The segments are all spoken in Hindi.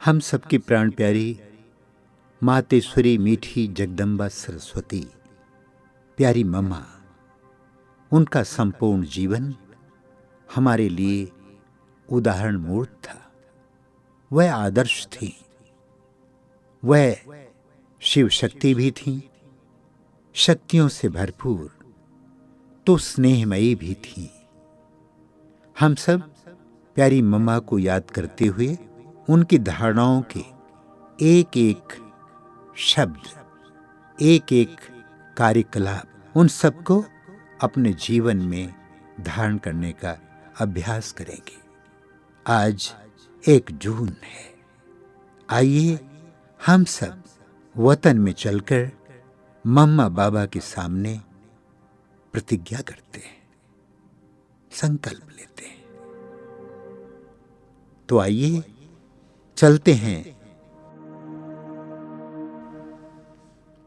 हम सबकी प्राण प्यारी मातेश्वरी मीठी जगदम्बा सरस्वती, प्यारी मम्मा, उनका संपूर्ण जीवन हमारे लिए उदाहरण मूर्त था। वह आदर्श थी, वह शिव शक्ति भी थी, शक्तियों से भरपूर तो स्नेहमयी भी थी। हम सब प्यारी मम्मा को याद करते हुए उनकी धारणाओं के एक एक शब्द, एक एक कार्यकलाप, उन सबको अपने जीवन में धारण करने का अभ्यास करेंगे। आज 1 जून है। आइए हम सब वतन में चलकर मम्मा बाबा के सामने प्रतिज्ञा करते हैं, संकल्प लेते हैं। तो आइए चलते हैं।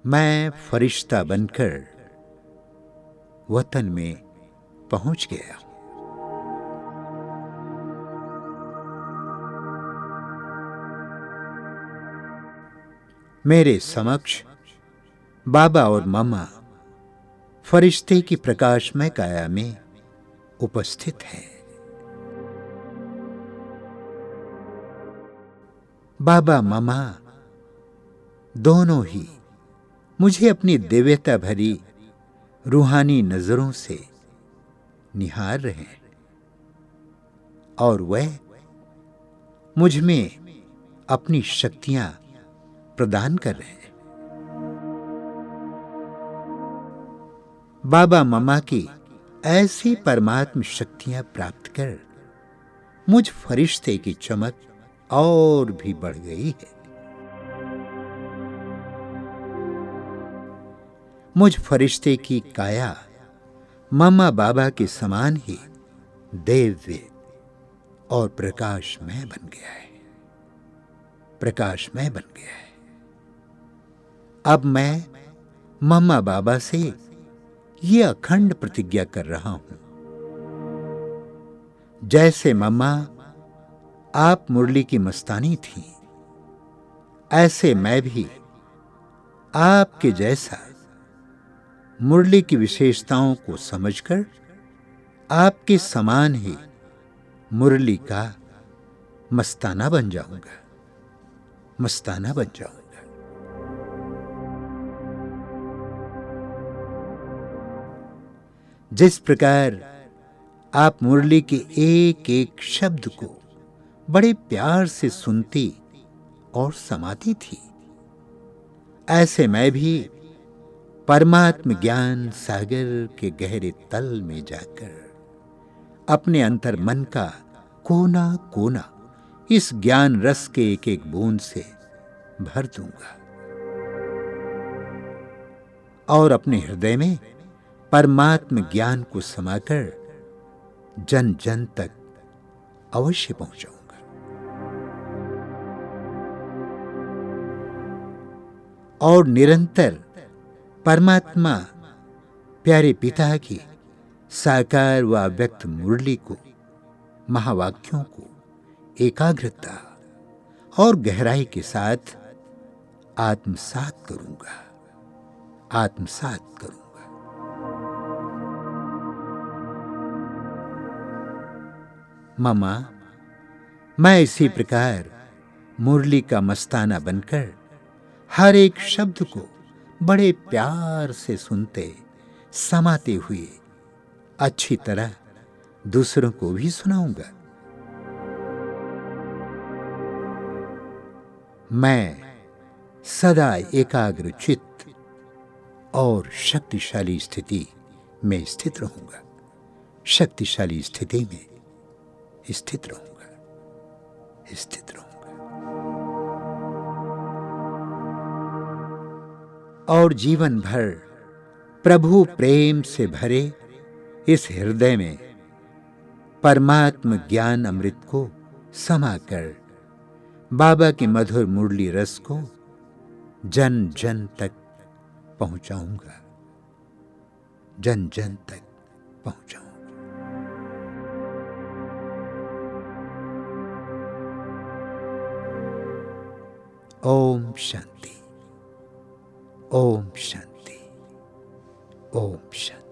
मैं फरिश्ता बनकर वतन में पहुंच गया। मेरे समक्ष बाबा और मम्मा फरिश्ते की प्रकाशमय काया में उपस्थित हैं। बाबा मम्मा दोनों ही मुझे अपनी दिव्यता भरी रूहानी नजरों से निहार रहे हैं और वह मुझ में अपनी शक्तियां प्रदान कर रहे हैं। बाबा मम्मा की ऐसी परमात्म शक्तियां प्राप्त कर मुझ फरिश्ते की चमक और भी बढ़ गई है। मुझ फरिश्ते की काया मम्मा बाबा के समान ही दिव्य और प्रकाशमय बन गया है, प्रकाशमय बन गया है। अब मैं मम्मा बाबा से ये अखंड प्रतिज्ञा कर रहा हूं, जैसे मम्मा आप मुरली की मस्तानी थी, ऐसे मैं भी आपके जैसा मुरली की विशेषताओं को समझकर आपके समान ही मुरली का मस्ताना बन जाऊंगा, मस्ताना बन जाऊंगा। जिस प्रकार आप मुरली के एक एक शब्द को बड़े प्यार से सुनती और समाती थी, ऐसे मैं भी परमात्म ज्ञान सागर के गहरे तल में जाकर अपने अंतर मन का कोना कोना इस ज्ञान रस के एक एक बूंद से भर दूंगा और अपने हृदय में परमात्म ज्ञान को समाकर जन जन तक अवश्य पहुंचाऊंगा। और निरंतर परमात्मा प्यारे पिता की साकार व अव्यक्त मुरली को, महावाक्यों को एकाग्रता और गहराई के साथ आत्मसात करूंगा, आत्मसात करूंगा। मम्मा, मैं इसी प्रकार मुरली का मस्ताना बनकर हर एक शब्द को बड़े प्यार से सुनते, समाते हुए अच्छी तरह दूसरों को भी सुनाऊंगा। मैं सदा एकाग्र चित्त और शक्तिशाली स्थिति में स्थित रहूंगा, शक्तिशाली स्थिति में स्थित रहूंगा, स्थित रहूंगा। और जीवन भर प्रभु प्रेम से भरे इस हृदय में परमात्म ज्ञान अमृत को समाकर बाबा की मधुर मुरली रस को जन जन तक पहुंचाऊंगा, जन जन तक पहुंचाऊंगा। ओम शांति, ओम शांति, ओम शांति।